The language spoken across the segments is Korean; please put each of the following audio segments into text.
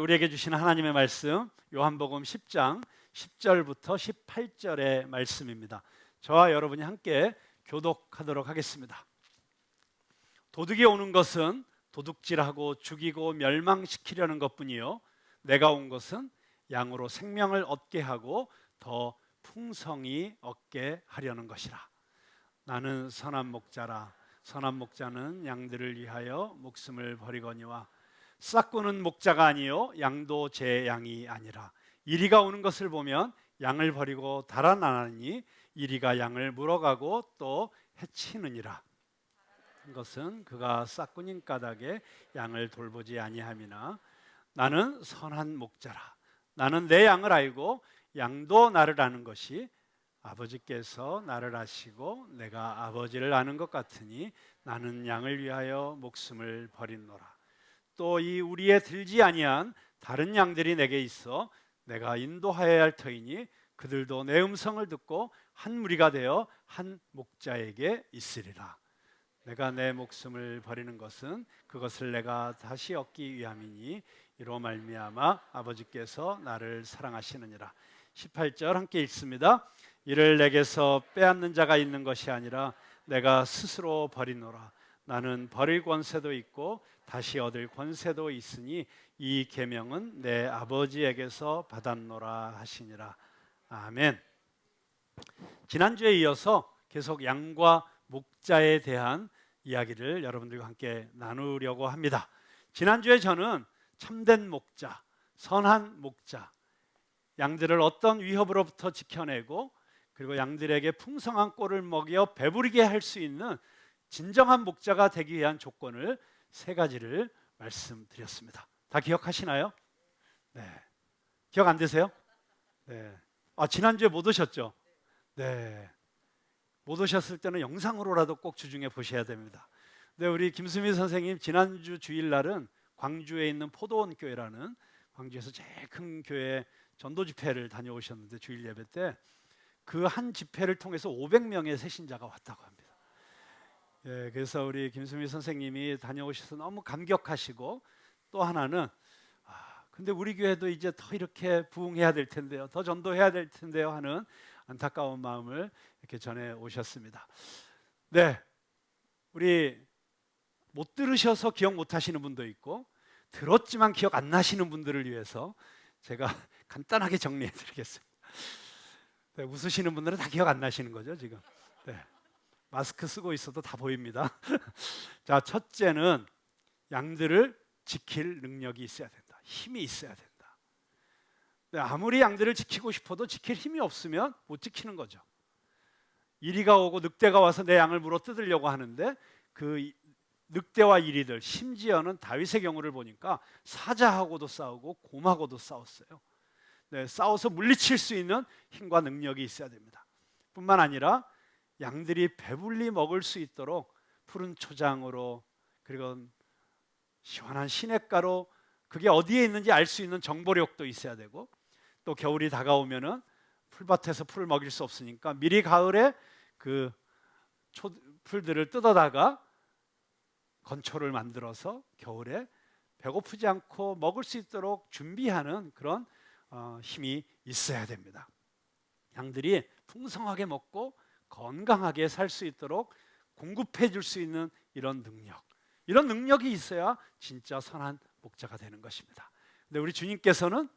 우리에게 주시는 하나님의 말씀 요한복음 10장 10절부터 18절의 말씀입니다. 저와 여러분이 함께 교독하도록 하겠습니다. 도둑이 오는 것은 도둑질하고 죽이고 멸망시키려는 것뿐이요 내가 온 것은 양으로 생명을 얻게 하고 더 풍성히 얻게 하려는 것이라. 나는 선한 목자라. 선한 목자는 양들을 위하여 목숨을 버리거니와 싹구는 목자가 아니요 양도 제 양이 아니라. 이리가 오는 것을 보면 양을 버리고 달아나니 이리가 양을 물어가고 또 해치느니라. 것은 그가 싹구님 까닭에 양을 돌보지 아니함이나 나는 선한 목자라. 나는 내 양을 알고 양도 나를 아는 것이 아버지께서 나를 아시고 내가 아버지를 아는 것 같으니 나는 양을 위하여 목숨을 버리노라. 또 이 우리에 들지 아니한 다른 양들이 내게 있어 내가 인도하여야 할 터이니 그들도 내 음성을 듣고 한 무리가 되어 한 목자에게 있으리라. 내가 내 목숨을 버리는 것은 그것을 내가 다시 얻기 위함이니 이로 말미암아 아버지께서 나를 사랑하시느니라. 18절 함께 읽습니다. 이를 내게서 빼앗는 자가 있는 것이 아니라 내가 스스로 버리노라. 나는 버릴 권세도 있고 다시 얻을 권세도 있으니 이 계명은 내 아버지에게서 받았노라 하시니라. 아멘. 지난주에 이어서 계속 양과 목자에 대한 이야기를 여러분들과 함께 나누려고 합니다. 지난주에 저는 참된 목자, 선한 목자, 양들을 어떤 위협으로부터 지켜내고 그리고 양들에게 풍성한 꼴을 먹여 배부르게 할 수 있는 진정한 목자가 되기 위한 조건을 세 가지를 말씀드렸습니다. 다 기억하시나요? 네. 기억 안 되세요? 네. 지난주에 못 오셨죠? 네. 못 오셨을 때는 영상으로라도 꼭 주중에 보셔야 됩니다. 네, 우리 김수미 선생님 지난주 주일날은 광주에 있는 포도원 교회라는 광주에서 제일 큰 교회 전도 집회를 다녀오셨는데 주일 예배 때 그 한 집회를 통해서 500명의 새신자가 왔다고 합니다. 예, 그래서 우리 김수미 선생님이 다녀오셔서 너무 감격하시고 또 하나는 근데 우리 교회도 이제 더 이렇게 부흥해야 될 텐데요, 더 전도해야 될 텐데요 하는 안타까운 마음을 이렇게 전해 오셨습니다. 네, 우리 못 들으셔서 기억 못 하시는 분도 있고 들었지만 기억 안 나시는 분들을 위해서 제가 간단하게 정리해 드리겠습니다. 네, 웃으시는 분들은 다 기억 안 나시는 거죠 지금. 네, 마스크 쓰고 있어도 다 보입니다. 자, 첫째는 양들을 지킬 능력이 있어야 된다. 힘이 있어야 된다. 네, 아무리 양들을 지키고 싶어도 지킬 힘이 없으면 못 지키는 거죠. 이리가 오고 늑대가 와서 내 양을 물어 뜯으려고 하는데 그 늑대와 이리들, 심지어는 다윗의 경우를 보니까 사자하고도 싸우고 곰하고도 싸웠어요. 네, 싸워서 물리칠 수 있는 힘과 능력이 있어야 됩니다. 뿐만 아니라 양들이 배불리 먹을 수 있도록 푸른 초장으로 그리고 시원한 시냇가로 그게 어디에 있는지 알 수 있는 정보력도 있어야 되고 또 겨울이 다가오면은 풀밭에서 풀을 먹일 수 없으니까 미리 가을에 그 풀들을 뜯어다가 건초를 만들어서 겨울에 배고프지 않고 먹을 수 있도록 준비하는 그런 힘이 있어야 됩니다. 양들이 풍성하게 먹고 건강하게 살 수 있도록 공급해 줄 수 있는 이런 능력이 있어야 진짜 선한 목자가 되는 것입니다. 근데 우리 주님께서는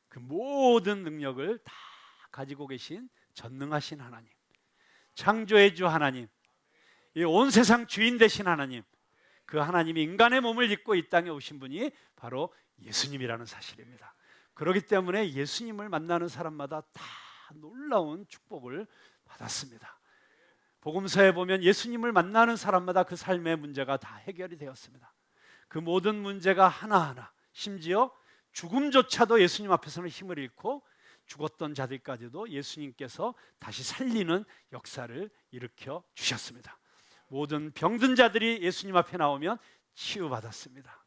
그 모든 능력을 다 가지고 계신 전능하신 하나님, 창조의 주 하나님, 이 온 세상 주인 되신 하나님, 그 하나님이 인간의 몸을 입고 이 땅에 오신 분이 바로 예수님이라는 사실입니다. 그렇기 때문에 예수님을 만나는 사람마다 다 놀라운 축복을 받았습니다. 복음서에 보면 예수님을 만나는 사람마다 그 삶의 문제가 다 해결이 되었습니다. 그 모든 문제가 하나하나, 심지어 죽음조차도 예수님 앞에서는 힘을 잃고 죽었던 자들까지도 예수님께서 다시 살리는 역사를 일으켜 주셨습니다. 모든 병든 자들이 예수님 앞에 나오면 치유받았습니다.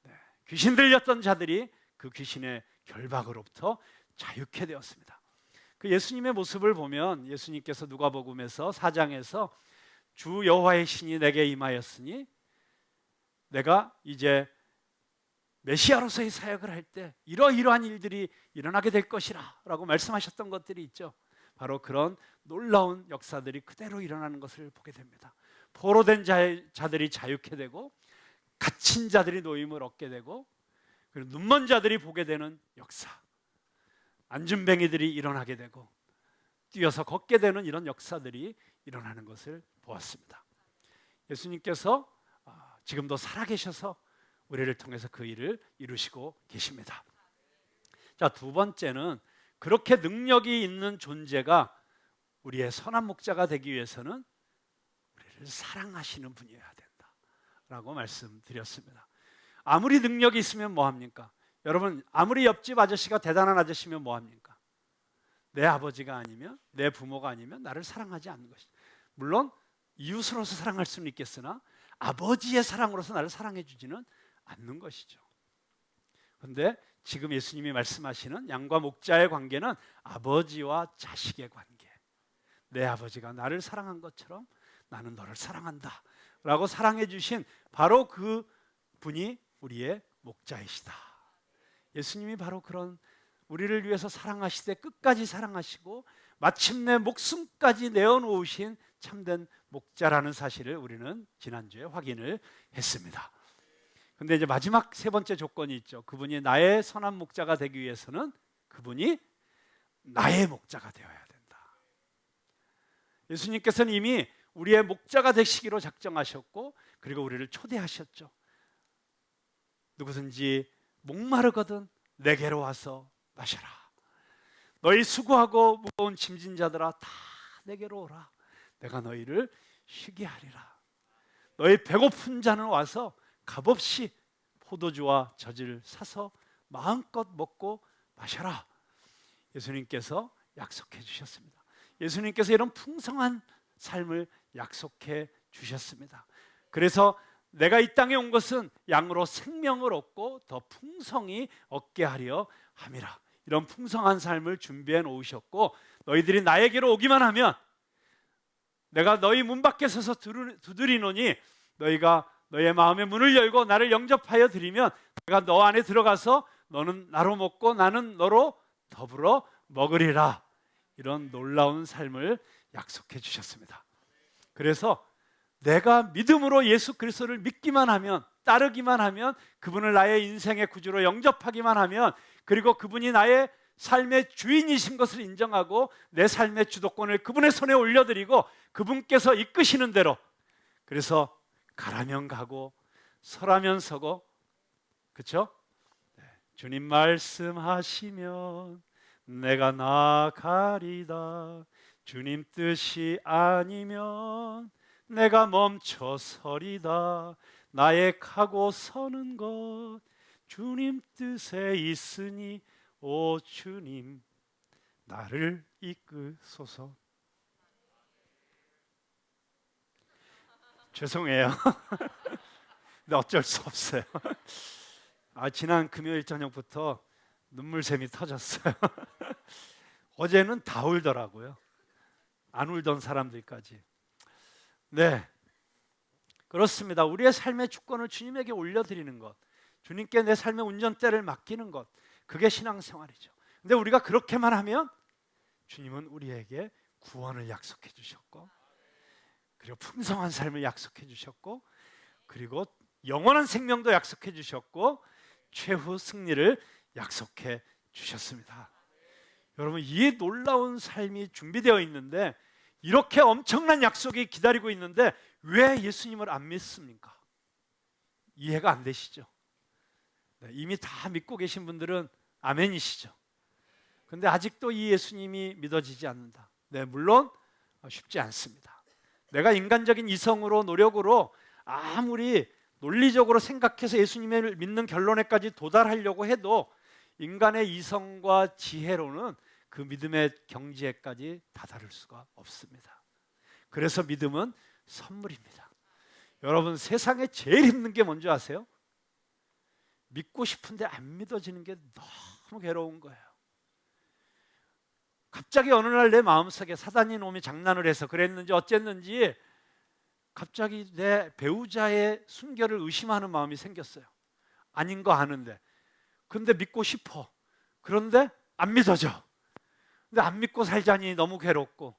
네, 귀신 들렸던 자들이 그 귀신의 결박으로부터 자유케 되었습니다. 그 예수님의 모습을 보면 예수님께서 누가복음에서 4장에서 주 여호와의 신이 내게 임하였으니 내가 이제 메시아로서의 사역을 할 때 이러이러한 일들이 일어나게 될 것이라 라고 말씀하셨던 것들이 있죠. 바로 그런 놀라운 역사들이 그대로 일어나는 것을 보게 됩니다. 포로된 자들이 자유케 되고, 갇힌 자들이 노임을 얻게 되고, 그리고 눈먼 자들이 보게 되는 역사, 안준뱅이들이 일어나게 되고 뛰어서 걷게 되는 이런 역사들이 일어나는 것을 보았습니다. 예수님께서 지금도 살아계셔서 우리를 통해서 그 일을 이루시고 계십니다. 자, 두 번째는 그렇게 능력이 있는 존재가 우리의 선한 목자가 되기 위해서는 우리를 사랑하시는 분이어야 된다라고 말씀드렸습니다. 아무리 능력이 있으면 뭐합니까? 여러분, 아무리 옆집 아저씨가 대단한 아저씨면 뭐합니까? 내 아버지가 아니면, 내 부모가 아니면 나를 사랑하지 않는 것이죠. 물론 이웃으로서 사랑할 수는 있겠으나 아버지의 사랑으로서 나를 사랑해 주지는 않는 것이죠. 그런데 지금 예수님이 말씀하시는 양과 목자의 관계는 아버지와 자식의 관계. 내 아버지가 나를 사랑한 것처럼 나는 너를 사랑한다 라고 사랑해 주신 바로 그 분이 우리의 목자이시다. 예수님이 바로 그런 우리를 위해서 사랑하시되 끝까지 사랑하시고 마침내 목숨까지 내어놓으신 참된 목자라는 사실을 우리는 지난주에 확인을 했습니다. 근데 이제 마지막 세 번째 조건이 있죠. 그분이 나의 선한 목자가 되기 위해서는 그분이 나의 목자가 되어야 된다. 예수님께서는 이미 우리의 목자가 되시기로 작정하셨고, 그리고 우리를 초대하셨죠. 누구든지 목마르거든 내게로 와서 마셔라. 너희 수고하고 무거운 짐진 자들아 다 내게로 오라. 내가 너희를 쉬게 하리라. 너희 배고픈 자는 와서 값없이 포도주와 젖을 사서 마음껏 먹고 마셔라. 예수님께서 약속해 주셨습니다. 예수님께서 이런 풍성한 삶을 약속해 주셨습니다. 그래서 내가 이 땅에 온 것은 양으로 생명을 얻고 더 풍성히 얻게 하려 함이라. 이런 풍성한 삶을 준비해 놓으셨고, 너희들이 나에게로 오기만 하면 내가 너희 문 밖에 서서 두드리노니 너희가 너의 마음의 문을 열고 나를 영접하여 드리면 내가 너 안에 들어가서 너는 나로 먹고 나는 너로 더불어 먹으리라. 이런 놀라운 삶을 약속해 주셨습니다. 그래서 내가 믿음으로 예수 그리스도를 믿기만 하면, 따르기만 하면, 그분을 나의 인생의 구주로 영접하기만 하면, 그리고 그분이 나의 삶의 주인이신 것을 인정하고 내 삶의 주도권을 그분의 손에 올려드리고 그분께서 이끄시는 대로, 그래서 가라면 가고 서라면 서고, 그렇죠? 주님 말씀하시면 내가 나가리다. 주님 뜻이 아니면 내가 멈춰 서리다. 나의 가고 서는 것 주님 뜻에 있으니 오 주님 나를 이끄소서. 죄송해요. 근데 어쩔 수 없어요. 지난 금요일 저녁부터 눈물샘이 터졌어요. 어제는 다 울더라고요. 안 울던 사람들까지. 네, 그렇습니다. 우리의 삶의 주권을 주님에게 올려드리는 것, 주님께 내 삶의 운전대를 맡기는 것, 그게 신앙생활이죠. 근데 우리가 그렇게만 하면 주님은 우리에게 구원을 약속해 주셨고, 그리고 풍성한 삶을 약속해 주셨고, 그리고 영원한 생명도 약속해 주셨고, 최후 승리를 약속해 주셨습니다. 여러분, 이 놀라운 삶이 준비되어 있는데, 이렇게 엄청난 약속이 기다리고 있는데 왜 예수님을 안 믿습니까? 이해가 안 되시죠? 네, 이미 다 믿고 계신 분들은 아멘이시죠? 근데 아직도 이 예수님이 믿어지지 않는다. 네, 물론 쉽지 않습니다. 내가 인간적인 이성으로, 노력으로 아무리 논리적으로 생각해서 예수님을 믿는 결론에까지 도달하려고 해도 인간의 이성과 지혜로는 그 믿음의 경지에까지 다다를 수가 없습니다. 그래서 믿음은 선물입니다. 여러분, 세상에 제일 힘든 게 뭔지 아세요? 믿고 싶은데 안 믿어지는 게 너무 괴로운 거예요. 갑자기 어느 날 내 마음속에 사단이 놈이 장난을 해서 그랬는지 어쨌는지 갑자기 내 배우자의 순결을 의심하는 마음이 생겼어요. 아닌 거 아는데. 근데 믿고 싶어. 그런데 안 믿어져. 근데 안 믿고 살자니 너무 괴롭고,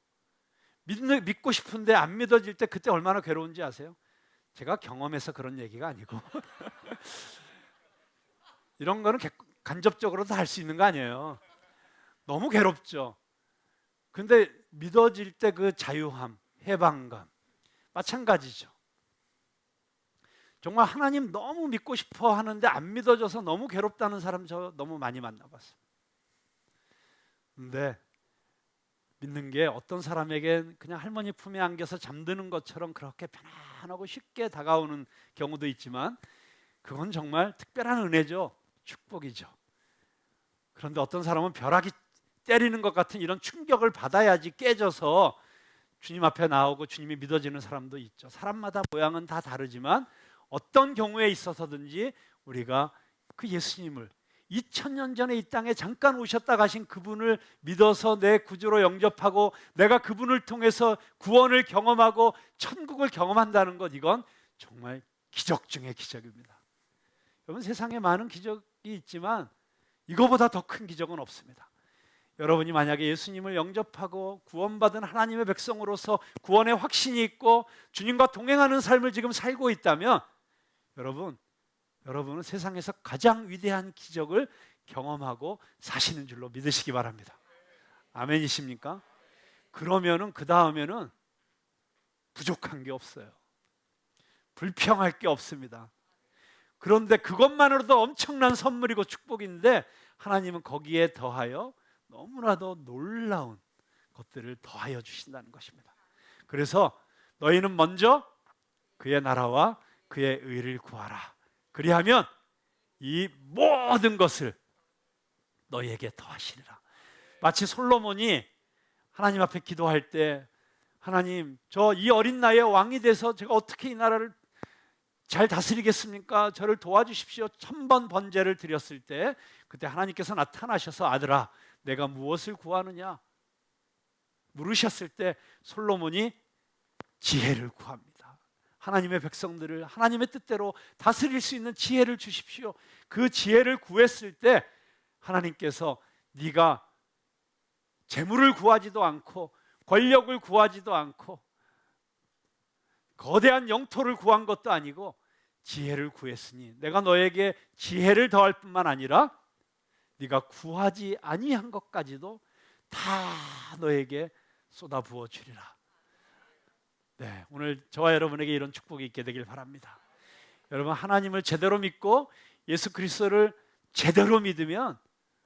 믿고 싶은데 안 믿어질 때 그때 얼마나 괴로운지 아세요? 제가 경험해서 그런 얘기가 아니고 이런 거는 간접적으로도 할 수 있는 거 아니에요. 너무 괴롭죠. 근데 믿어질 때 그 자유함, 해방감 마찬가지죠. 정말 하나님 너무 믿고 싶어 하는데 안 믿어져서 너무 괴롭다는 사람 저 너무 많이 만나봤어요. 근데 믿는 게 어떤 사람에겐 그냥 할머니 품에 안겨서 잠드는 것처럼 그렇게 편안하고 쉽게 다가오는 경우도 있지만, 그건 정말 특별한 은혜죠. 축복이죠. 그런데 어떤 사람은 벼락이 때리는 것 같은 이런 충격을 받아야지 깨져서 주님 앞에 나오고 주님이 믿어지는 사람도 있죠. 사람마다 모양은 다 다르지만 어떤 경우에 있어서든지 우리가 그 예수님을 2000년 전에 이 땅에 잠깐 오셨다 가신 그분을 믿어서 내 구주로 영접하고 내가 그분을 통해서 구원을 경험하고 천국을 경험한다는 것, 이건 정말 기적 중의 기적입니다. 여러분, 세상에 많은 기적이 있지만 이거보다 더 큰 기적은 없습니다. 여러분이 만약에 예수님을 영접하고 구원받은 하나님의 백성으로서 구원의 확신이 있고 주님과 동행하는 삶을 지금 살고 있다면 여러분은 세상에서 가장 위대한 기적을 경험하고 사시는 줄로 믿으시기 바랍니다. 아멘이십니까? 그러면은 그 다음에는 부족한 게 없어요. 불평할 게 없습니다. 그런데 그것만으로도 엄청난 선물이고 축복인데 하나님은 거기에 더하여 너무나도 놀라운 것들을 더하여 주신다는 것입니다. 그래서 너희는 먼저 그의 나라와 그의 의를 구하라. 그리하면 이 모든 것을 너희에게 더하시리라. 마치 솔로몬이 하나님 앞에 기도할 때, 하나님, 저 이 어린 나이에 왕이 돼서 제가 어떻게 이 나라를 잘 다스리겠습니까? 저를 도와주십시오. 1000번 번제를 드렸을 때 그때 하나님께서 나타나셔서 아들아, 내가 무엇을 구하느냐 물으셨을 때 솔로몬이 지혜를 구합니다. 하나님의 백성들을 하나님의 뜻대로 다스릴 수 있는 지혜를 주십시오. 그 지혜를 구했을 때 하나님께서 네가 재물을 구하지도 않고 권력을 구하지도 않고 거대한 영토를 구한 것도 아니고 지혜를 구했으니 내가 너에게 지혜를 더할 뿐만 아니라 네가 구하지 아니한 것까지도 다 너에게 쏟아부어 주리라. 네, 오늘 저와 여러분에게 이런 축복이 있게 되길 바랍니다. 여러분, 하나님을 제대로 믿고 예수 그리스도를 제대로 믿으면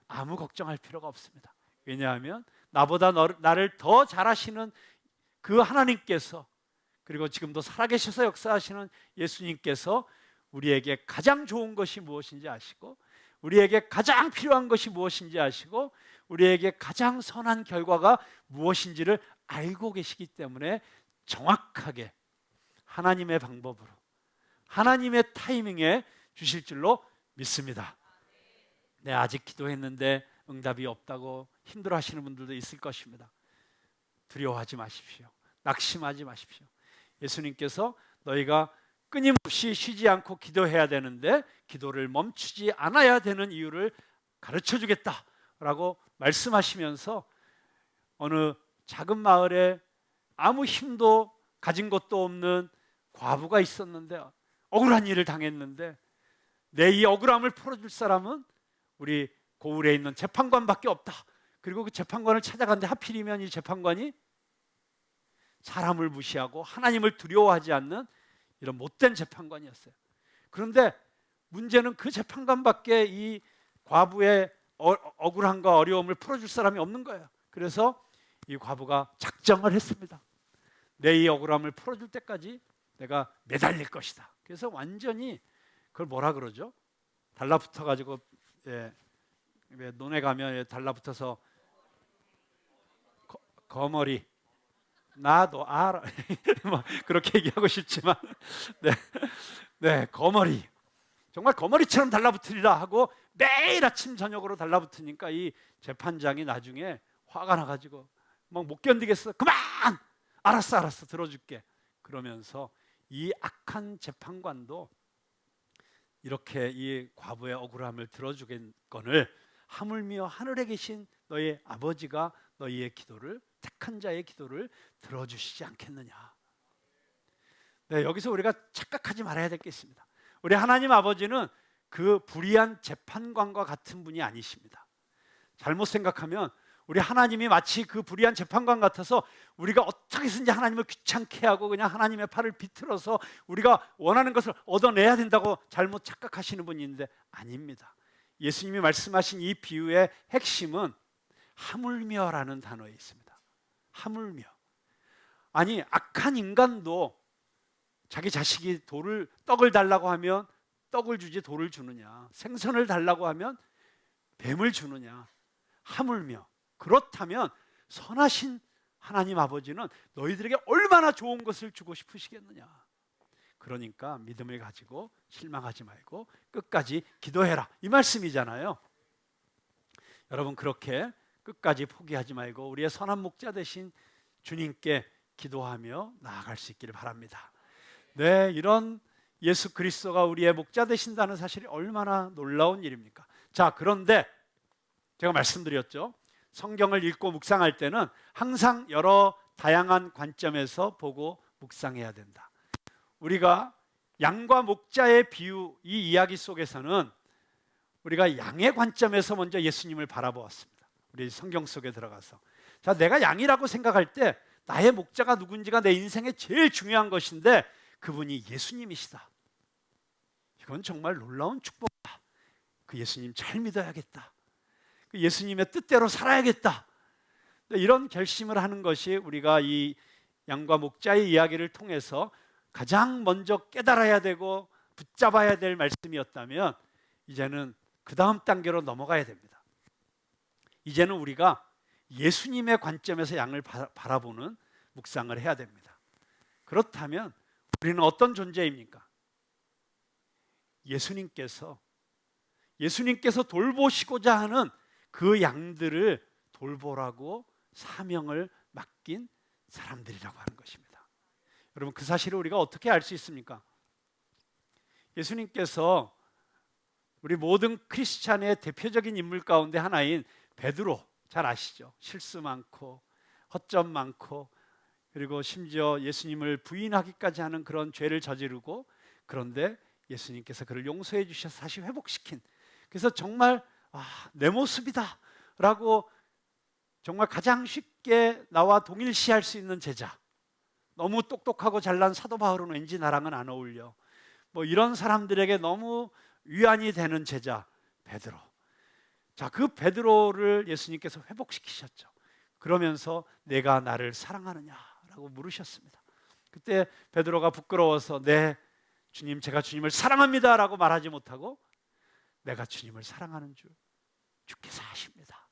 아무 걱정할 필요가 없습니다. 왜냐하면 나보다 나를 더 잘하시는 그 하나님께서, 그리고 지금도 살아계셔서 역사하시는 예수님께서 우리에게 가장 좋은 것이 무엇인지 아시고 우리에게 가장 필요한 것이 무엇인지 아시고 우리에게 가장 선한 결과가 무엇인지를 알고 계시기 때문에 정확하게 하나님의 방법으로 하나님의 타이밍에 주실 줄로 믿습니다. 네, 아직 기도했는데 응답이 없다고 힘들어하시는 분들도 있을 것입니다. 두려워하지 마십시오. 낙심하지 마십시오. 예수님께서 너희가 끊임없이 쉬지 않고 기도해야 되는데 기도를 멈추지 않아야 되는 이유를 가르쳐 주겠다라고 말씀하시면서 어느 작은 마을에 아무 힘도 가진 것도 없는 과부가 있었는데 억울한 일을 당했는데 내 이 억울함을 풀어줄 사람은 우리 고을에 있는 재판관밖에 없다. 그리고 그 재판관을 찾아갔는데 하필이면 이 재판관이 사람을 무시하고 하나님을 두려워하지 않는 이런 못된 재판관이었어요. 그런데 문제는 그 재판관밖에 이 과부의 억울함과 어려움을 풀어줄 사람이 없는 거예요. 그래서 이 과부가 작정을 했습니다. 내 이 억울함을 풀어줄 때까지 내가 매달릴 것이다. 그래서 완전히 그걸 뭐라 그러죠? 달라붙어 가지고 왜 논에 가면 달라붙어서 거머리 나도 알아 뭐 그렇게 얘기하고 싶지만 네, 거머리 정말 거머리처럼 달라붙으리라 하고 매일 아침 저녁으로 달라붙으니까 이 재판장이 나중에 화가 나가지고 막 못 견디겠어. 그만! 알았어 들어줄게. 그러면서 이 악한 재판관도 이렇게 이 과부의 억울함을 들어주겠거늘 하물며 하늘에 계신 너희 아버지가 너희의 기도를, 택한 자의 기도를 들어주시지 않겠느냐. 네, 여기서 우리가 착각하지 말아야 될 게 있습니다. 우리 하나님 아버지는 그 불의한 재판관과 같은 분이 아니십니다. 잘못 생각하면 우리 하나님이 마치 그 불의한 재판관 같아서 우리가 어떻게 해서든지 하나님을 귀찮게 하고 그냥 하나님의 팔을 비틀어서 우리가 원하는 것을 얻어내야 된다고 잘못 착각하시는 분이 있는데 아닙니다. 예수님이 말씀하신 이 비유의 핵심은 하물며라는 단어에 있습니다. 하물며. 아니, 악한 인간도 자기 자식이 떡을 달라고 하면 떡을 주지 돌을 주느냐, 생선을 달라고 하면 뱀을 주느냐. 하물며. 그렇다면 선하신 하나님 아버지는 너희들에게 얼마나 좋은 것을 주고 싶으시겠느냐. 그러니까 믿음을 가지고 실망하지 말고 끝까지 기도해라, 이 말씀이잖아요. 여러분, 그렇게 끝까지 포기하지 말고 우리의 선한 목자 되신 주님께 기도하며 나아갈 수 있기를 바랍니다. 네, 이런 예수 그리스도가 우리의 목자 되신다는 사실이 얼마나 놀라운 일입니까? 자, 그런데 제가 말씀드렸죠. 성경을 읽고 묵상할 때는 항상 여러 다양한 관점에서 보고 묵상해야 된다. 우리가 양과 목자의 비유, 이 이야기 속에서는 우리가 양의 관점에서 먼저 예수님을 바라보았습니다. 우리 성경 속에 들어가서, 자, 내가 양이라고 생각할 때 나의 목자가 누군지가 내 인생에 제일 중요한 것인데 그분이 예수님이시다. 이건 정말 놀라운 축복이다. 그 예수님 잘 믿어야겠다. 그 예수님의 뜻대로 살아야겠다. 이런 결심을 하는 것이 우리가 이 양과 목자의 이야기를 통해서 가장 먼저 깨달아야 되고 붙잡아야 될 말씀이었다면, 이제는 그 다음 단계로 넘어가야 됩니다. 이제는 우리가 예수님의 관점에서 양을 바라보는 묵상을 해야 됩니다. 그렇다면 우리는 어떤 존재입니까? 예수님께서 돌보시고자 하는 그 양들을 돌보라고 사명을 맡긴 사람들이라고 하는 것입니다. 여러분, 그 사실을 우리가 어떻게 알 수 있습니까? 예수님께서 우리 모든 크리스찬의 대표적인 인물 가운데 하나인 베드로, 잘 아시죠? 실수 많고 허점 많고, 그리고 심지어 예수님을 부인하기까지 하는 그런 죄를 저지르고, 그런데 예수님께서 그를 용서해 주셔서 다시 회복시킨, 그래서 정말 내 모습이다 라고 정말 가장 쉽게 나와 동일시할 수 있는 제자, 너무 똑똑하고 잘난 사도 바울은 왠지 나랑은 안 어울려, 뭐 이런 사람들에게 너무 위안이 되는 제자 베드로. 자, 그 베드로를 예수님께서 회복시키셨죠. 그러면서 내가 나를 사랑하느냐라고 물으셨습니다. 그때 베드로가 부끄러워서 네 주님, 제가 주님을 사랑합니다 라고 말하지 못하고 내가 주님을 사랑하는 줄 주께서 아십니다,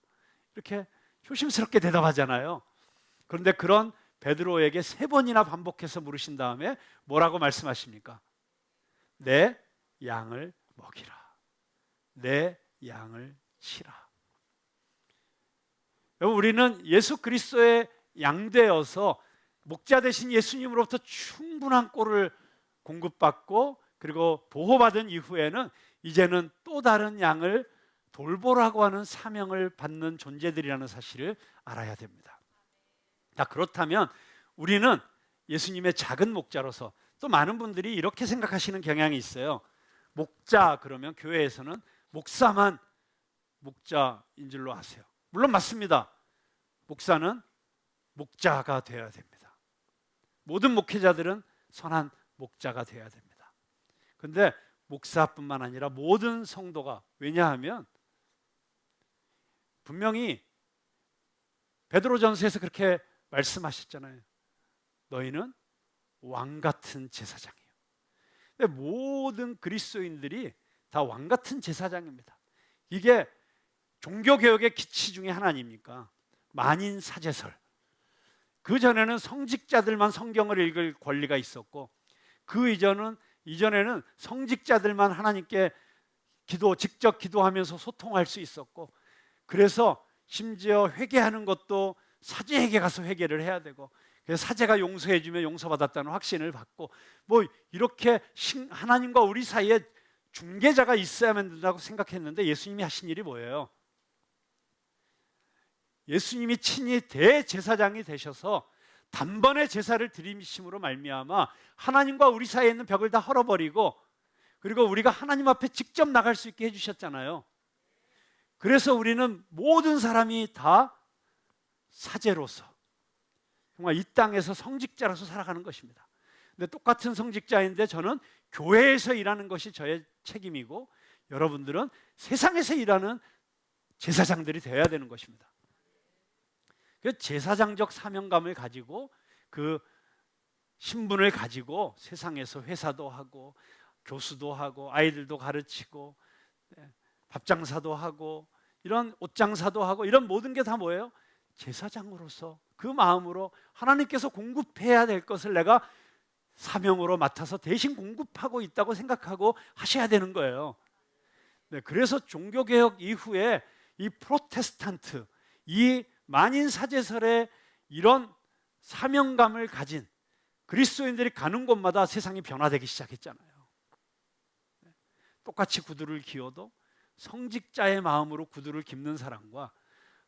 이렇게 조심스럽게 대답하잖아요. 그런데 그런 베드로에게 3번이나 반복해서 물으신 다음에 뭐라고 말씀하십니까? 내 양을 먹이라, 내 양을 치라. 여러분, 우리는 예수 그리스도의 양되어서 목자 되신 예수님으로부터 충분한 꼴을 공급받고 그리고 보호받은 이후에는 이제는 또 다른 양을 돌보라고 하는 사명을 받는 존재들이라는 사실을 알아야 됩니다. 자, 그렇다면 우리는 예수님의 작은 목자로서, 또 많은 분들이 이렇게 생각하시는 경향이 있어요. 목자 그러면 교회에서는 목사만 목자인 줄로 아세요. 물론 맞습니다. 목사는 목자가 되어야 됩니다. 모든 목회자들은 선한 목자가 되어야 됩니다. 그런데 목사뿐만 아니라 모든 성도가, 왜냐하면 분명히 베드로전서에서 그렇게 말씀하셨잖아요. 너희는 왕 같은 제사장이에요. 근데 모든 그리스도인들이 다 왕 같은 제사장입니다. 이게 종교개혁의 기치 중에 하나 아닙니까? 만인 사제설. 그 전에는 성직자들만 성경을 읽을 권리가 있었고, 그 이전에는 성직자들만 하나님께 직접 기도하면서 소통할 수 있었고, 그래서 심지어 회개하는 것도 사제에게 가서 회개를 해야 되고, 그래서 사제가 용서해 주면 용서받았다는 확신을 받고, 뭐 이렇게 하나님과 우리 사이에 중개자가 있어야만 된다고 생각했는데 예수님이 하신 일이 뭐예요? 예수님이 친히 대제사장이 되셔서 단번에 제사를 드리심으로 말미암아 하나님과 우리 사이에 있는 벽을 다 헐어버리고, 그리고 우리가 하나님 앞에 직접 나갈 수 있게 해주셨잖아요. 그래서 우리는 모든 사람이 다 사제로서 정말 이 땅에서 성직자로서 살아가는 것입니다. 근데 똑같은 성직자인데 저는 교회에서 일하는 것이 저의 책임이고, 여러분들은 세상에서 일하는 제사장들이 되어야 되는 것입니다. 그 제사장적 사명감을 가지고, 그 신분을 가지고 세상에서 회사도 하고 교수도 하고 아이들도 가르치고 밥장사도 하고 이런 옷장사도 하고, 이런 모든 게 다 뭐예요? 제사장으로서 그 마음으로 하나님께서 공급해야 될 것을 내가 사명으로 맡아서 대신 공급하고 있다고 생각하고 하셔야 되는 거예요. 네, 그래서 종교개혁 이후에 이 프로테스탄트, 이 만인 사제설의 이런 사명감을 가진 그리스도인들이 가는 곳마다 세상이 변화되기 시작했잖아요. 똑같이 구두를 기어도 성직자의 마음으로 구두를 깁는 사람과,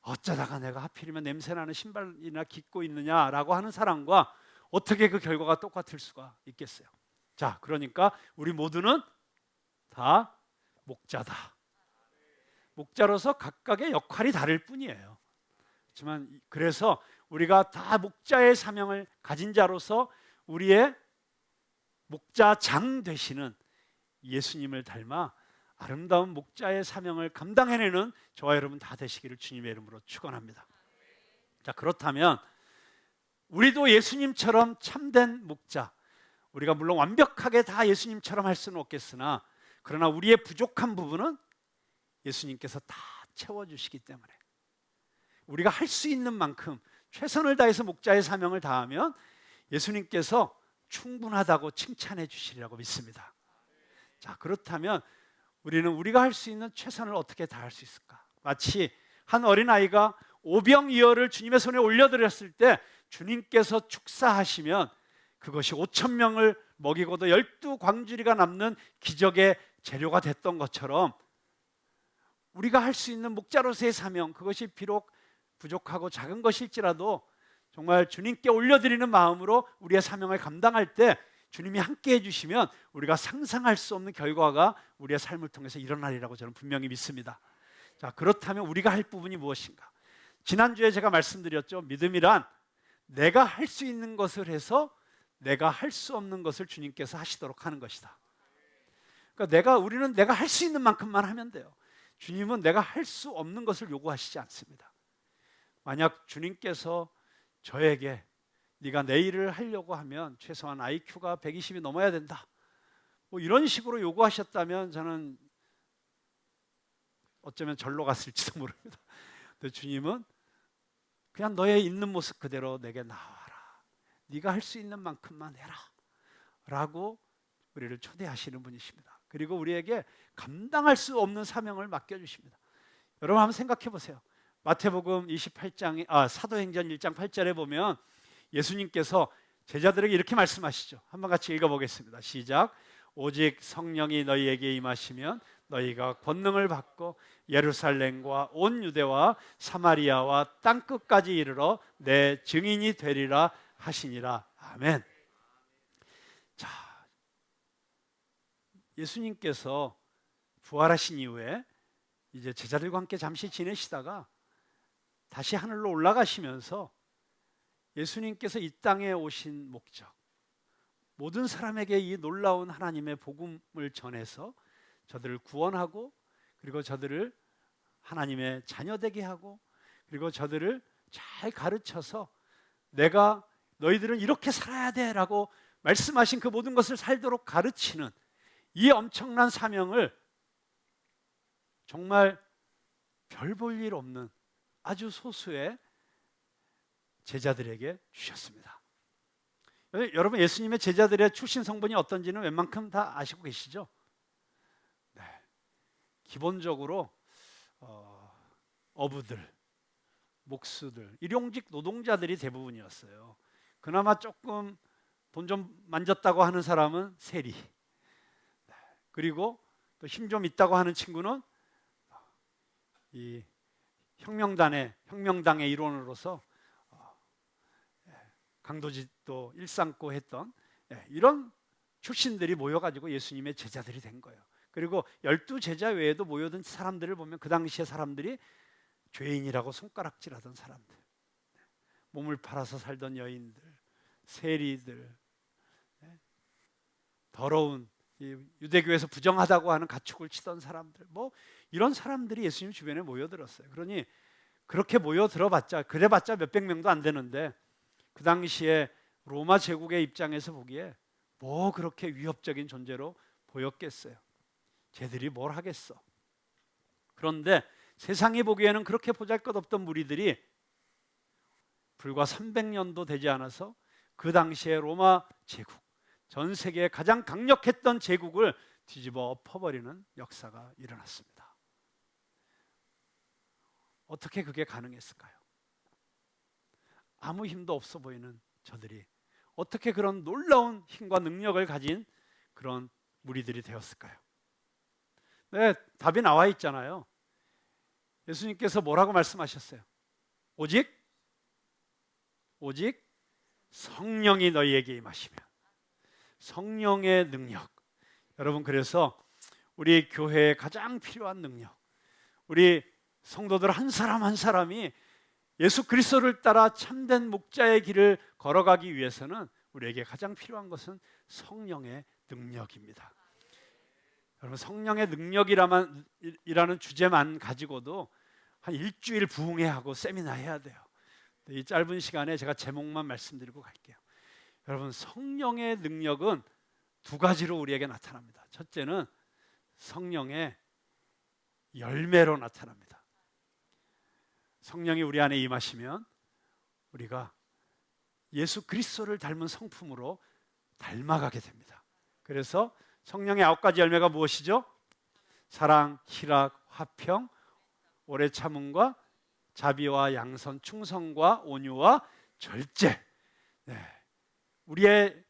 어쩌다가 내가 하필이면 냄새나는 신발이나 깃고 있느냐라고 하는 사람과 어떻게 그 결과가 똑같을 수가 있겠어요? 자, 그러니까 우리 모두는 다 목자다. 목자로서 각각의 역할이 다를 뿐이에요. 하지만 그래서 우리가 다 목자의 사명을 가진 자로서 우리의 목자장 되시는 예수님을 닮아 아름다운 목자의 사명을 감당해내는 저와 여러분 다 되시기를 주님의 이름으로 축원합니다. 자, 그렇다면 우리도 예수님처럼 참된 목자, 우리가 물론 완벽하게 다 예수님처럼 할 수는 없겠으나 그러나 우리의 부족한 부분은 예수님께서 다 채워주시기 때문에 우리가 할 수 있는 만큼 최선을 다해서 목자의 사명을 다하면 예수님께서 충분하다고 칭찬해 주시리라고 믿습니다. 자, 그렇다면 우리는 우리가 할 수 있는 최선을 어떻게 다할 수 있을까? 마치 한 어린아이가 오병이어를 주님의 손에 올려드렸을 때 주님께서 축사하시면 그것이 5천 명을 먹이고도 12광주리가 남는 기적의 재료가 됐던 것처럼, 우리가 할 수 있는 목자로서의 사명, 그것이 비록 부족하고 작은 것일지라도 정말 주님께 올려드리는 마음으로 우리의 사명을 감당할 때 주님이 함께 해주시면 우리가 상상할 수 없는 결과가 우리의 삶을 통해서 일어나리라고 저는 분명히 믿습니다. 자, 그렇다면 우리가 할 부분이 무엇인가? 지난주에 제가 말씀드렸죠. 믿음이란 내가 할 수 있는 것을 해서 내가 할 수 없는 것을 주님께서 하시도록 하는 것이다. 그러니까 우리는 내가 할 수 있는 만큼만 하면 돼요. 주님은 내가 할 수 없는 것을 요구하시지 않습니다. 만약 주님께서 저에게 네가 내 일을 하려고 하면 최소한 IQ가 120이 넘어야 된다, 뭐 이런 식으로 요구하셨다면 저는 어쩌면 절로 갔을지도 모릅니다. 근데 주님은 그냥 너의 있는 모습 그대로 내게 나와라, 네가 할 수 있는 만큼만 해라 라고 우리를 초대하시는 분이십니다. 그리고 우리에게 감당할 수 없는 사명을 맡겨주십니다. 여러분 한번 생각해 보세요. 마태복음 28장, 사도행전 1장 8절에 보면 예수님께서 제자들에게 이렇게 말씀하시죠. 한번 같이 읽어보겠습니다. 시작. 오직 성령이 너희에게 임하시면 너희가 권능을 받고 예루살렘과 온 유대와 사마리아와 땅끝까지 이르러 내 증인이 되리라 하시니라. 아멘. 자, 예수님께서 부활하신 이후에 이제 제자들과 함께 잠시 지내시다가 다시 하늘로 올라가시면서 예수님께서 이 땅에 오신 목적, 모든 사람에게 이 놀라운 하나님의 복음을 전해서 저들을 구원하고, 그리고 저들을 하나님의 자녀되게 하고, 그리고 저들을 잘 가르쳐서 내가 너희들은 이렇게 살아야 돼 라고 말씀하신 그 모든 것을 살도록 가르치는 이 엄청난 사명을 정말 별 볼 일 없는 아주 소수의 제자들에게 주셨습니다. 여러분, 예수님의 제자들의 출신 성분이 어떤지는 웬만큼 다 아시고 계시죠? 네. 기본적으로 어부들, 목수들, 일용직 노동자들이 대부분이었어요. 그나마 조금 돈 좀 만졌다고 하는 사람은 세리, 그리고 또 힘 좀 있다고 하는 친구는 이 혁명당의 일원으로서 강도짓도 일삼고 했던 이런 출신들이 모여가지고 예수님의 제자들이 된 거예요. 그리고 12제자 외에도 모여든 사람들을 보면 그 당시의 사람들이 죄인이라고 손가락질하던 사람들, 몸을 팔아서 살던 여인들, 세리들, 더러운 유대교에서 부정하다고 하는 가축을 치던 사람들, 뭐 이런 사람들이 예수님 주변에 모여들었어요. 그러니 그렇게 모여들어봤자 그래봤자 몇백 명도 안 되는데 그 당시에 로마 제국의 입장에서 보기에 뭐 그렇게 위협적인 존재로 보였겠어요. 쟤들이 뭘 하겠어. 그런데 세상이 보기에는 그렇게 보잘것없던 무리들이 불과 300년도 되지 않아서 그 당시에 로마 제국, 전 세계에 가장 강력했던 제국을 뒤집어 엎어버리는 역사가 일어났습니다. 어떻게 그게 가능했을까요? 아무 힘도 없어 보이는 저들이 어떻게 그런 놀라운 힘과 능력을 가진 그런 무리들이 되었을까요? 네, 답이 나와 있잖아요. 예수님께서 뭐라고 말씀하셨어요? 오직 성령이 너희에게 임하시면, 성령의 능력. 여러분, 그래서 우리 교회에 가장 필요한 능력, 우리 성도들 한 사람 한 사람이 예수 그리스도를 따라 참된 목자의 길을 걸어가기 위해서는 우리에게 가장 필요한 것은 성령의 능력입니다. 여러분, 성령의 능력이라는 주제만 가지고도 한 일주일 부흥회하고 세미나 해야 돼요. 이 짧은 시간에 제가 제목만 말씀드리고 갈게요. 여러분, 성령의 능력은 두 가지로 우리에게 나타납니다. 첫째는 성령의 열매로 나타납니다. 성령이 우리 안에 임하시면 우리가 예수 그리스도를 닮은 성품으로 닮아가게 됩니다. 그래서 성령의 9가지 열매가 무엇이죠? 사랑, 희락, 화평, 오래 참음과 자비와 양선, 충성과 온유와 절제. 우리의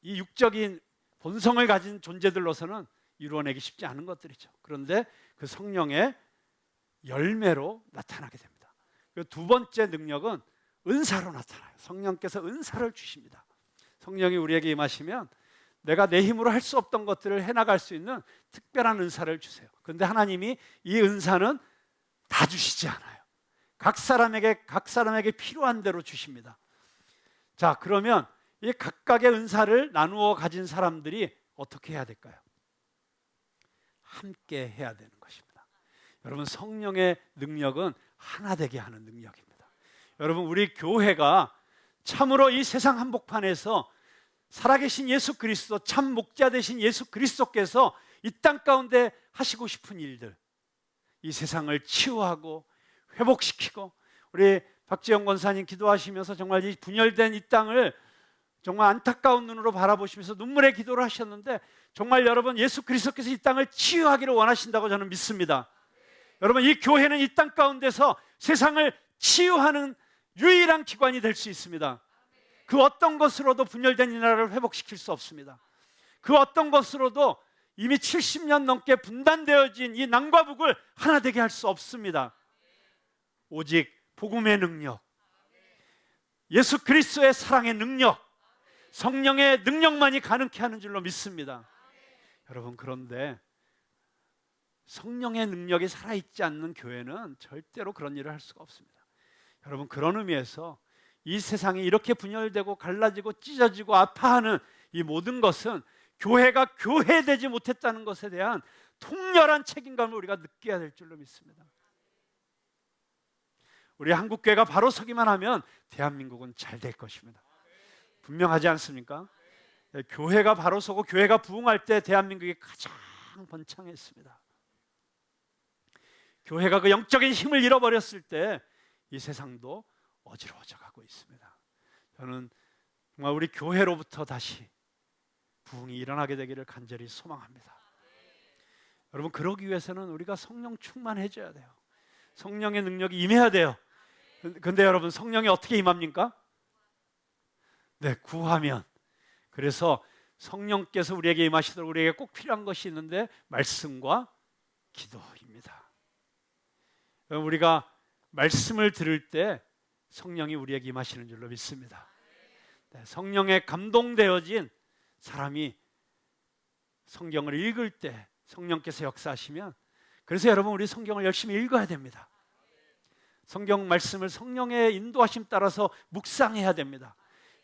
이 육적인 본성을 가진 존재들로서는 이루어내기 쉽지 않은 것들이죠. 그런데 그 성령의 열매로 나타나게 됩니다. 그리고 두 번째 능력은 은사로 나타나요. 성령께서 은사를 주십니다. 성령이 우리에게 임하시면 내가 내 힘으로 할 수 없던 것들을 해나갈 수 있는 특별한 은사를 주세요. 그런데 하나님이 이 은사는 다 주시지 않아요. 각 사람에게 필요한 대로 주십니다. 자, 그러면 이 각각의 은사를 나누어 가진 사람들이 어떻게 해야 될까요? 함께 해야 되는 것입니다. 여러분, 성령의 능력은 하나 되게 하는 능력입니다. 여러분, 우리 교회가 참으로 이 세상 한복판에서 살아계신 예수 그리스도, 참 목자 되신 예수 그리스도께서 이 땅 가운데 하시고 싶은 일들, 이 세상을 치유하고 회복시키고, 우리 박지영 권사님 기도하시면서 정말 이 분열된 이 땅을 정말 안타까운 눈으로 바라보시면서 눈물의 기도를 하셨는데, 정말 여러분, 예수 그리스도께서 이 땅을 치유하기를 원하신다고 저는 믿습니다. 여러분, 이 교회는 이 땅 가운데서 세상을 치유하는 유일한 기관이 될 수 있습니다. 그 어떤 것으로도 분열된 이 나라를 회복시킬 수 없습니다. 그 어떤 것으로도 이미 70년 넘게 분단되어진 이 남과 북을 하나 되게 할 수 없습니다. 오직 복음의 능력, 예수 그리스도의 사랑의 능력, 성령의 능력만이 가능케 하는 줄로 믿습니다. 여러분, 그런데 성령의 능력이 살아있지 않는 교회는 절대로 그런 일을 할 수가 없습니다. 여러분, 그런 의미에서 이 세상이 이렇게 분열되고 갈라지고 찢어지고 아파하는 이 모든 것은 교회가 교회되지 못했다는 것에 대한 통렬한 책임감을 우리가 느껴야 될 줄로 믿습니다. 우리 한국교회가 바로 서기만 하면 대한민국은 잘 될 것입니다. 분명하지 않습니까? 교회가 바로 서고 교회가 부흥할 때 대한민국이 가장 번창했습니다. 교회가 그 영적인 힘을 잃어버렸을 때 이 세상도 어지러워져 가고 있습니다. 저는 정말 우리 교회로부터 다시 부흥이 일어나게 되기를 간절히 소망합니다. 여러분, 그러기 위해서는 우리가 성령 충만해져야 돼요. 성령의 능력이 임해야 돼요. 근데 여러분, 성령이 어떻게 임합니까? 네, 구하면. 그래서 성령께서 우리에게 임하시도록 우리에게 꼭 필요한 것이 있는데 말씀과 기도입니다. 우리가 말씀을 들을 때 성령이 우리에게 임하시는 줄로 믿습니다. 성령에 감동되어진 사람이 성경을 읽을 때 성령께서 역사하시면, 그래서 여러분 우리 성경을 열심히 읽어야 됩니다. 성경 말씀을 성령의 인도하심 따라서 묵상해야 됩니다.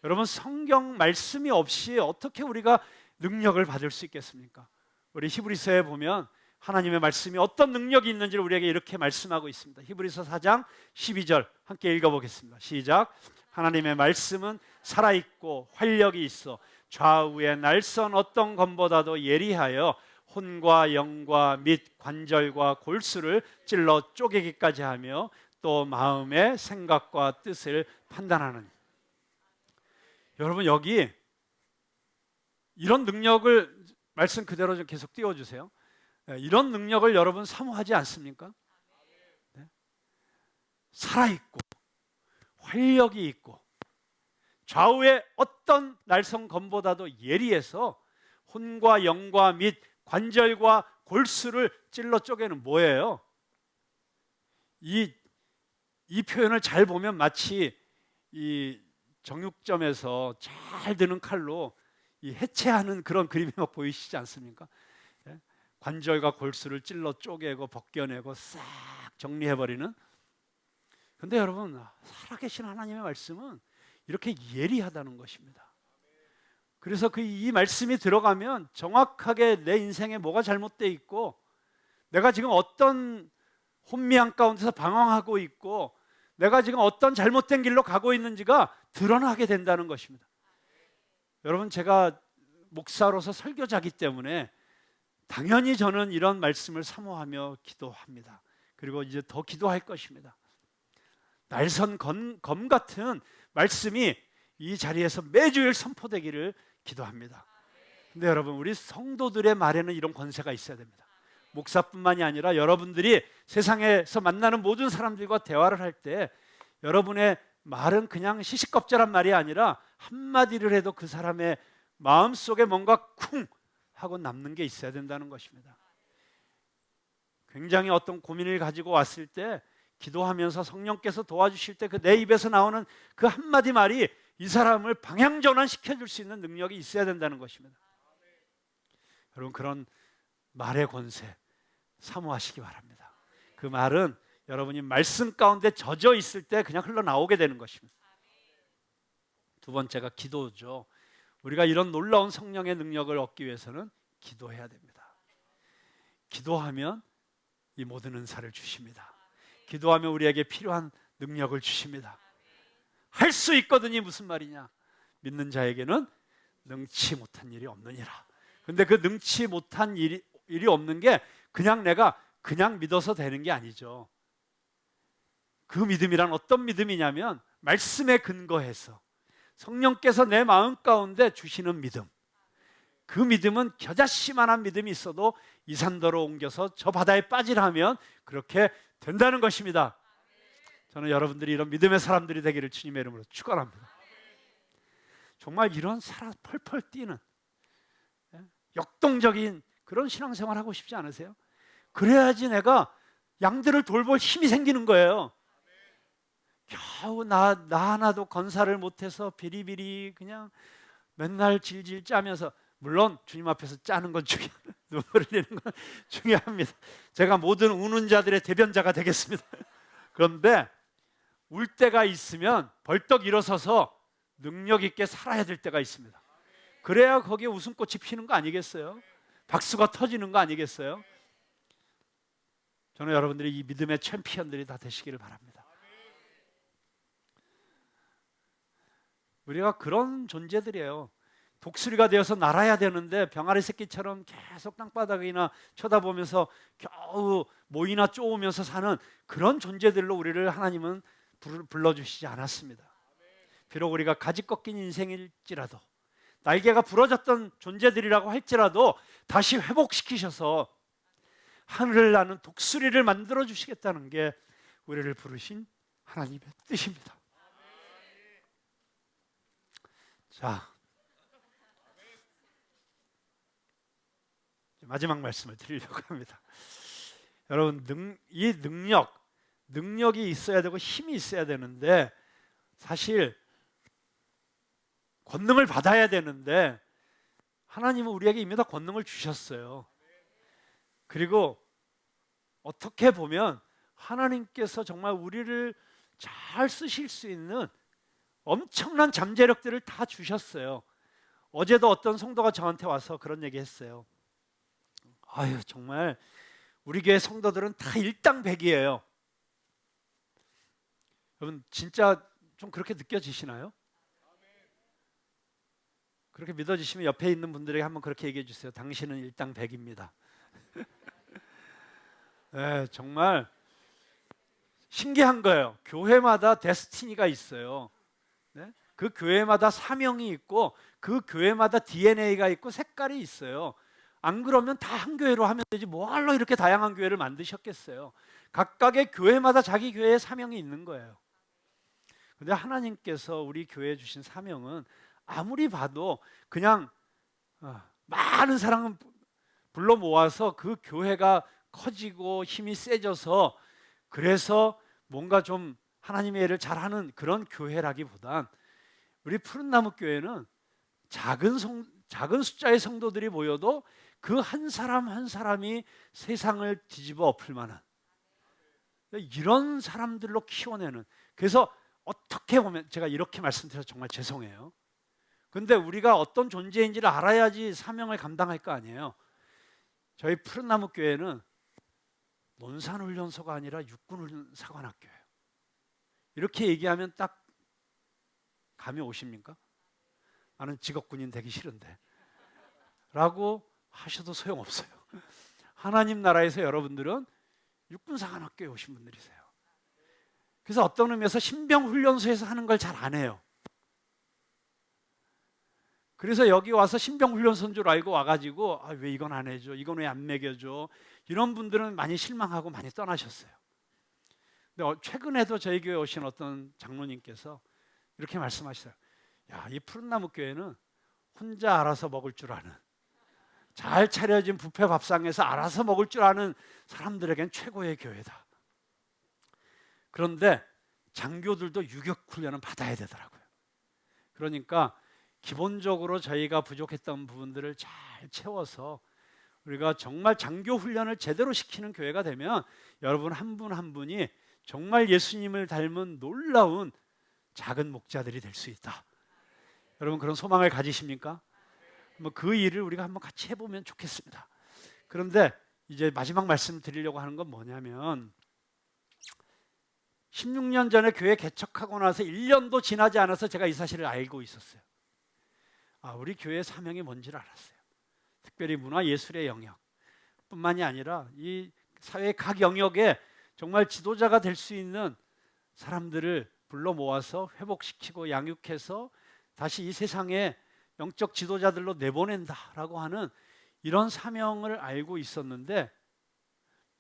여러분 성경 말씀이 없이 어떻게 우리가 능력을 받을 수 있겠습니까? 우리 히브리서에 보면 하나님의 말씀이 어떤 능력이 있는지를 우리에게 이렇게 말씀하고 있습니다. 히브리서 4장 12절 함께 읽어보겠습니다. 시작. 하나님의 말씀은 살아있고 활력이 있어 좌우의 날선 어떤 검보다도 예리하여 혼과 영과 및 관절과 골수를 찔러 쪼개기까지 하며 또 마음의 생각과 뜻을 판단하는. 여러분 여기 이런 능력을 말씀 그대로 좀 계속 띄워주세요. 이런 능력을 여러분 사모하지 않습니까? 네? 살아있고 활력이 있고 좌우의 어떤 날선 검보다도 예리해서 혼과 영과 및 관절과 골수를 찔러 쪼개는 뭐예요? 이 표현을 잘 보면 마치 이 정육점에서 잘 드는 칼로 이 해체하는 그런 그림이 막 보이시지 않습니까? 예? 관절과 골수를 찔러 쪼개고 벗겨내고 싹 정리해버리는. 근데 여러분 살아계신 하나님의 말씀은 이렇게 예리하다는 것입니다. 그래서 이 말씀이 들어가면 정확하게 내 인생에 뭐가 잘못되어 있고 내가 지금 어떤 혼미한 가운데서 방황하고 있고 내가 지금 어떤 잘못된 길로 가고 있는지가 드러나게 된다는 것입니다. 여러분 제가 목사로서 설교자이기 때문에 당연히 저는 이런 말씀을 사모하며 기도합니다. 그리고 이제 더 기도할 것입니다. 날선 검 같은 말씀이 이 자리에서 매주일 선포되기를 기도합니다. 근데 여러분 우리 성도들의 말에는 이런 권세가 있어야 됩니다. 목사뿐만이 아니라 여러분들이 세상에서 만나는 모든 사람들과 대화를 할 때 여러분의 말은 그냥 시시껍질한 말이 아니라 한마디를 해도 그 사람의 마음속에 뭔가 쿵 하고 남는 게 있어야 된다는 것입니다. 굉장히 어떤 고민을 가지고 왔을 때 기도하면서 성령께서 도와주실 때 그 내 입에서 나오는 그 한마디 말이 이 사람을 방향 전환시켜 줄 수 있는 능력이 있어야 된다는 것입니다. 여러분 그런 말의 권세 사모하시기 바랍니다. 그 말은 여러분이 말씀 가운데 젖어 있을 때 그냥 흘러나오게 되는 것입니다. 두 번째가 기도죠. 우리가 이런 놀라운 성령의 능력을 얻기 위해서는 기도해야 됩니다. 기도하면 이 모든 은사를 주십니다. 기도하면 우리에게 필요한 능력을 주십니다. 할 수 있거든이 무슨 말이냐? 믿는 자에게는 능치 못한 일이 없느니라. 근데 그 능치 못한 일이 없는 게 그냥 내가 그냥 믿어서 되는 게 아니죠. 그 믿음이란 어떤 믿음이냐면 말씀에 근거해서 성령께서 내 마음 가운데 주시는 믿음. 그 믿음은 겨자씨만한 믿음이 있어도 이 산더러 옮겨서 저 바다에 빠지라 하면 그렇게 된다는 것입니다. 저는 여러분들이 이런 믿음의 사람들이 되기를 주님의 이름으로 축원합니다. 정말 이런 펄펄 뛰는 역동적인 그런 신앙생활 하고 싶지 않으세요? 그래야지 내가 양들을 돌볼 힘이 생기는 거예요. 겨우 나 하나도 건사를 못해서 비리비리 그냥 맨날 질질 짜면서, 물론 주님 앞에서 짜는 건 눈물을 흘리는 건 중요합니다. 제가 모든 우는 자들의 대변자가 되겠습니다. 그런데 울 때가 있으면 벌떡 일어서서 능력 있게 살아야 될 때가 있습니다. 그래야 거기에 웃음꽃이 피는 거 아니겠어요? 박수가 터지는 거 아니겠어요? 저는 여러분들이 이 믿음의 챔피언들이 다 되시기를 바랍니다. 우리가 그런 존재들이에요. 독수리가 되어서 날아야 되는데 병아리 새끼처럼 계속 땅바닥이나 쳐다보면서 겨우 모이나 쪼으면서 사는 그런 존재들로 우리를 하나님은 불러주시지 않았습니다. 비록 우리가 가지 꺾인 인생일지라도, 날개가 부러졌던 존재들이라고 할지라도 다시 회복시키셔서 하늘을 나는 독수리를 만들어 주시겠다는 게 우리를 부르신 하나님의 뜻입니다. 자, 마지막 말씀을 드리려고 합니다. 여러분, 이 능력이 있어야 되고 힘이 있어야 되는데, 사실 권능을 받아야 되는데 하나님은 우리에게 이미 다 권능을 주셨어요. 그리고 어떻게 보면 하나님께서 정말 우리를 잘 쓰실 수 있는 엄청난 잠재력들을 다 주셨어요. 어제도 어떤 성도가 저한테 와서 그런 얘기 했어요. 아유, 정말 우리 교회 성도들은 다 일당백이에요. 여러분, 진짜 좀 그렇게 느껴지시나요? 그렇게 믿어지시면 옆에 있는 분들에게 한번 그렇게 얘기해 주세요. 당신은 일당백입니다. 네, 정말 신기한 거예요. 교회마다 데스티니가 있어요. 네? 그 교회마다 사명이 있고 그 교회마다 DNA가 있고 색깔이 있어요. 안 그러면 다 한 교회로 하면 되지 뭐할로 이렇게 다양한 교회를 만드셨겠어요. 각각의 교회마다 자기 교회의 사명이 있는 거예요. 근데 하나님께서 우리 교회에 주신 사명은 아무리 봐도 그냥 많은 사람을 불러 모아서 그 교회가 커지고 힘이 세져서 그래서 뭔가 좀 하나님의 일을 잘하는 그런 교회라기보단 우리 푸른나무 교회는 작은 숫자의 성도들이 모여도 그 한 사람 한 사람이 세상을 뒤집어 엎을 만한 이런 사람들로 키워내는, 그래서 어떻게 보면 제가 이렇게 말씀드려서 정말 죄송해요. 근데 우리가 어떤 존재인지를 알아야지 사명을 감당할 거 아니에요. 저희 푸른나무 교회는 논산훈련소가 아니라 육군사관학교예요. 이렇게 얘기하면 딱 감이 오십니까? 나는 직업군인 되기 싫은데 라고 하셔도 소용없어요. 하나님 나라에서 여러분들은 육군사관학교에 오신 분들이세요. 그래서 어떤 의미에서 신병훈련소에서 하는 걸 잘 안 해요. 그래서 여기 와서 신병훈련소인 줄 알고 와가지고 왜 이건 안 해줘, 이건 왜 안 먹여줘, 이런 분들은 많이 실망하고 많이 떠나셨어요. 근데 최근에도 저희 교회 오신 어떤 장로님께서 이렇게 말씀하시더라고요. 야, 이 푸른나무 교회는 혼자 알아서 먹을 줄 아는, 잘 차려진 뷔페 밥상에서 알아서 먹을 줄 아는 사람들에겐 최고의 교회다. 그런데 장교들도 유격훈련은 받아야 되더라고요. 그러니까 기본적으로 저희가 부족했던 부분들을 잘 채워서 우리가 정말 장교 훈련을 제대로 시키는 교회가 되면 여러분 한 분 한 분이 정말 예수님을 닮은 놀라운 작은 목자들이 될 수 있다. 여러분 그런 소망을 가지십니까? 그 일을 우리가 한번 같이 해보면 좋겠습니다. 그런데 이제 마지막 말씀 드리려고 하는 건 뭐냐면 16년 전에 교회 개척하고 나서 1년도 지나지 않아서 제가 이 사실을 알고 있었어요. 우리 교회의 사명이 뭔지를 알았어요. 특별히 문화예술의 영역 뿐만이 아니라 이 사회의 각 영역에 정말 지도자가 될 수 있는 사람들을 불러 모아서 회복시키고 양육해서 다시 이 세상에 영적 지도자들로 내보낸다라고 하는 이런 사명을 알고 있었는데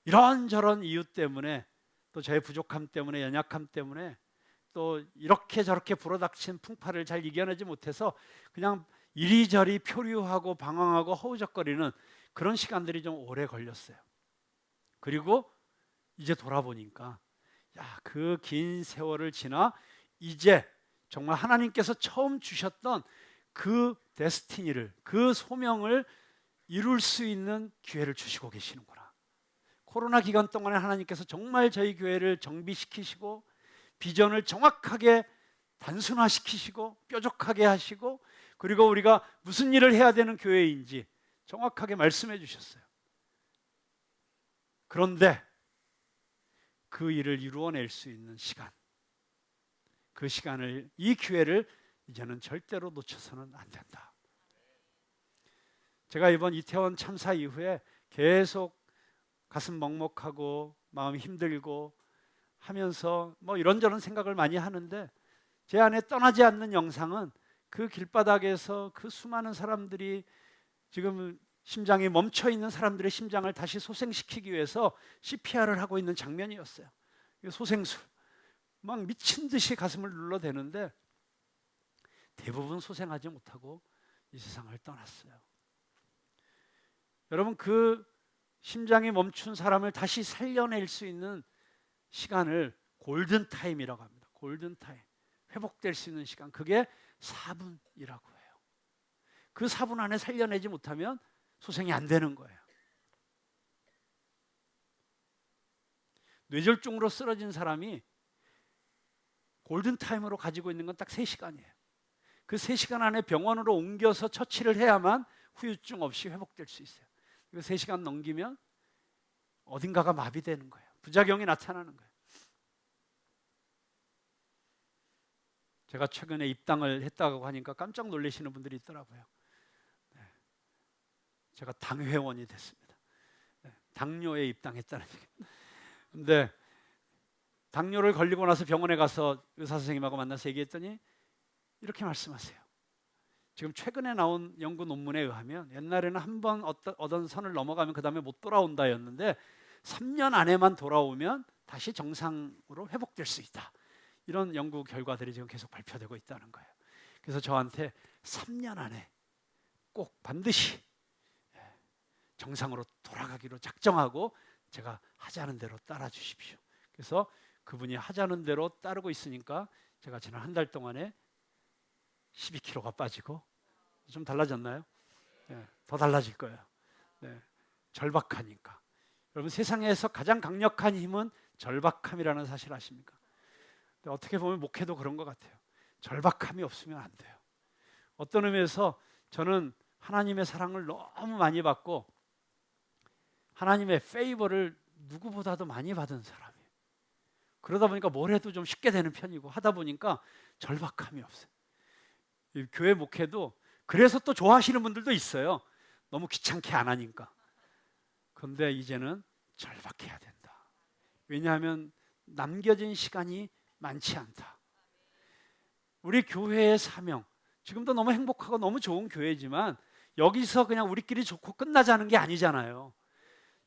이런저런 이유 때문에 또 저의 부족함 때문에 연약함 때문에 또 이렇게 저렇게 불어닥친 풍파를 잘 이겨내지 못해서 그냥 이리저리 표류하고 방황하고 허우적거리는 그런 시간들이 좀 오래 걸렸어요. 그리고 이제 돌아보니까 그 긴 세월을 지나 이제 정말 하나님께서 처음 주셨던 그 데스티니를, 그 소명을 이룰 수 있는 기회를 주시고 계시는구나. 코로나 기간 동안에 하나님께서 정말 저희 교회를 정비시키시고 비전을 정확하게 단순화시키시고 뾰족하게 하시고 그리고 우리가 무슨 일을 해야 되는 교회인지 정확하게 말씀해 주셨어요. 그런데 그 일을 이루어낼 수 있는 시간, 그 시간을, 이 기회를 이제는 절대로 놓쳐서는 안 된다. 제가 이번 이태원 참사 이후에 계속 가슴 먹먹하고 마음이 힘들고 하면서 이런저런 생각을 많이 하는데 제 안에 떠나지 않는 영상은 그 길바닥에서 그 수많은 사람들이 지금 심장이 멈춰 있는 사람들의 심장을 다시 소생시키기 위해서 CPR을 하고 있는 장면이었어요. 소생술 막 미친 듯이 가슴을 눌러대는데 대부분 소생하지 못하고 이 세상을 떠났어요. 여러분, 그 심장이 멈춘 사람을 다시 살려낼 수 있는 시간을 골든타임이라고 합니다. 골든타임. 회복될 수 있는 시간. 그게 4분이라고 해요. 그 4분 안에 살려내지 못하면 소생이 안 되는 거예요. 뇌졸중으로 쓰러진 사람이 골든타임으로 가지고 있는 건 딱 3시간이에요. 그 3시간 안에 병원으로 옮겨서 처치를 해야만 후유증 없이 회복될 수 있어요. 그 3시간 넘기면 어딘가가 마비되는 거예요. 부작용이 나타나는 거예요. 제가 최근에 입당을 했다고 하니까 깜짝 놀라시는 분들이 있더라고요. 네. 제가 당회원이 됐습니다. 네. 당뇨에 입당했다는 얘기입니다. 근데 당뇨를 걸리고 나서 병원에 가서 의사 선생님하고 만나서 얘기했더니 이렇게 말씀하세요. 지금 최근에 나온 연구 논문에 의하면 옛날에는 한 번 어떤 선을 넘어가면 그 다음에 못 돌아온다였는데 3년 안에만 돌아오면 다시 정상으로 회복될 수 있다. 이런 연구 결과들이 지금 계속 발표되고 있다는 거예요. 그래서 저한테 3년 안에 꼭 반드시 정상으로 돌아가기로 작정하고 제가 하자는 대로 따라 주십시오. 그래서 그분이 하자는 대로 따르고 있으니까 제가 지난 한 달 동안에 12kg가 빠지고 좀 달라졌나요? 네, 더 달라질 거예요. 네, 절박하니까. 여러분, 세상에서 가장 강력한 힘은 절박함이라는 사실 아십니까? 근데 어떻게 보면 목회도 그런 것 같아요. 절박함이 없으면 안 돼요. 어떤 의미에서 저는 하나님의 사랑을 너무 많이 받고 하나님의 페이버를 누구보다도 많이 받은 사람이에요. 그러다 보니까 뭘 해도 좀 쉽게 되는 편이고 하다 보니까 절박함이 없어요. 이 교회 목회도 그래서 또 좋아하시는 분들도 있어요. 너무 귀찮게 안 하니까. 그런데 이제는 절박해야 된다. 왜냐하면 남겨진 시간이 많지 않다. 우리 교회의 사명, 지금도 너무 행복하고 너무 좋은 교회지만 여기서 그냥 우리끼리 좋고 끝나자는 게 아니잖아요.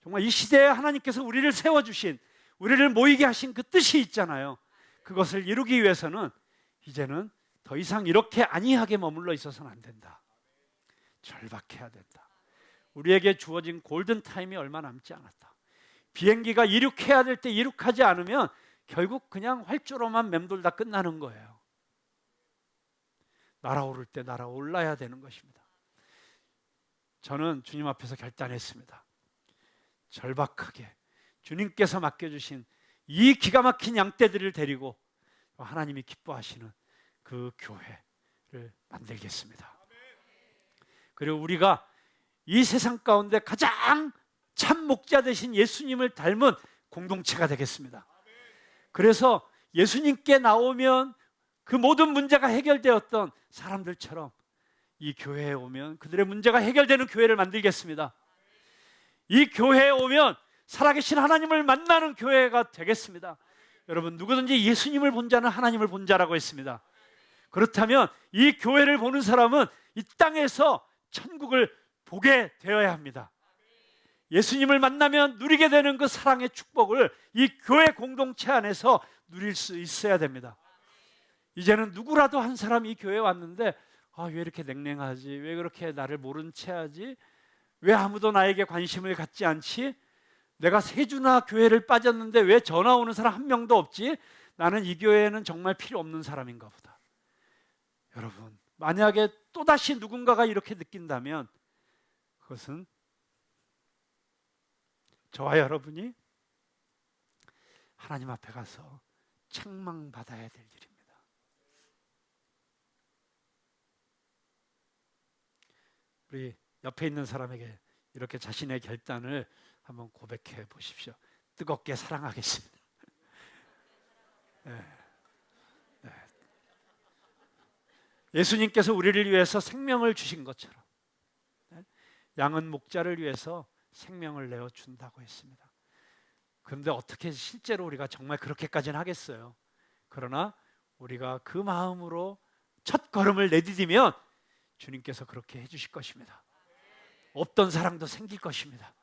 정말 이 시대에 하나님께서 우리를 세워주신, 우리를 모이게 하신 그 뜻이 있잖아요. 그것을 이루기 위해서는 이제는 더 이상 이렇게 안이하게 머물러 있어서는 안 된다. 절박해야 된다. 우리에게 주어진 골든타임이 얼마 남지 않았다. 비행기가 이륙해야 될 때 이륙하지 않으면 결국 그냥 활주로만 맴돌다 끝나는 거예요. 날아오를 때 날아올라야 되는 것입니다. 저는 주님 앞에서 결단했습니다. 절박하게 주님께서 맡겨주신 이 기가 막힌 양떼들을 데리고 하나님이 기뻐하시는 그 교회를 만들겠습니다. 그리고 우리가 이 세상 가운데 가장 참 목자 되신 예수님을 닮은 공동체가 되겠습니다. 그래서 예수님께 나오면 그 모든 문제가 해결되었던 사람들처럼 이 교회에 오면 그들의 문제가 해결되는 교회를 만들겠습니다. 이 교회에 오면 살아계신 하나님을 만나는 교회가 되겠습니다. 여러분, 누구든지 예수님을 본 자는 하나님을 본 자라고 했습니다. 그렇다면 이 교회를 보는 사람은 이 땅에서 천국을 보게 되어야 합니다. 예수님을 만나면 누리게 되는 그 사랑의 축복을 이 교회 공동체 안에서 누릴 수 있어야 됩니다. 이제는 누구라도 한 사람이 이 교회에 왔는데 왜 이렇게 냉랭하지? 왜 그렇게 나를 모른 채 하지? 왜 아무도 나에게 관심을 갖지 않지? 내가 세 주나 교회를 빠졌는데 왜 전화 오는 사람 한 명도 없지? 나는 이 교회에는 정말 필요 없는 사람인가 보다. 여러분, 만약에 또다시 누군가가 이렇게 느낀다면 그것은 저와 여러분이 하나님 앞에 가서 책망받아야 될 일입니다. 우리 옆에 있는 사람에게 이렇게 자신의 결단을 한번 고백해 보십시오. 뜨겁게 사랑하겠습니다. 네. 네. 예수님께서 우리를 위해서 생명을 주신 것처럼 양은 목자를 위해서 생명을 내어준다고 했습니다. 그런데 어떻게 실제로 우리가 정말 그렇게까지는 하겠어요? 그러나 우리가 그 마음으로 첫 걸음을 내디디면 주님께서 그렇게 해주실 것입니다. 없던 사랑도 생길 것입니다.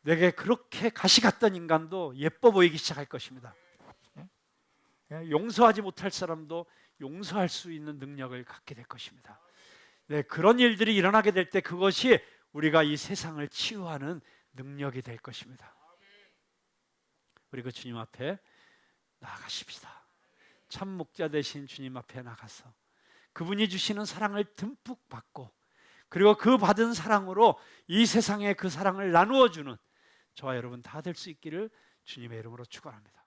내게 그렇게 가시 같던 인간도 예뻐 보이기 시작할 것입니다. 용서하지 못할 사람도 용서할 수 있는 능력을 갖게 될 것입니다. 네, 그런 일들이 일어나게 될 때 그것이 우리가 이 세상을 치유하는 능력이 될 것입니다. 우리 그 주님 앞에 나아가십시다. 참 목자 되신 주님 앞에 나가서 그분이 주시는 사랑을 듬뿍 받고, 그리고 그 받은 사랑으로 이 세상에 그 사랑을 나누어 주는 저와 여러분 다 될 수 있기를 주님의 이름으로 축원합니다.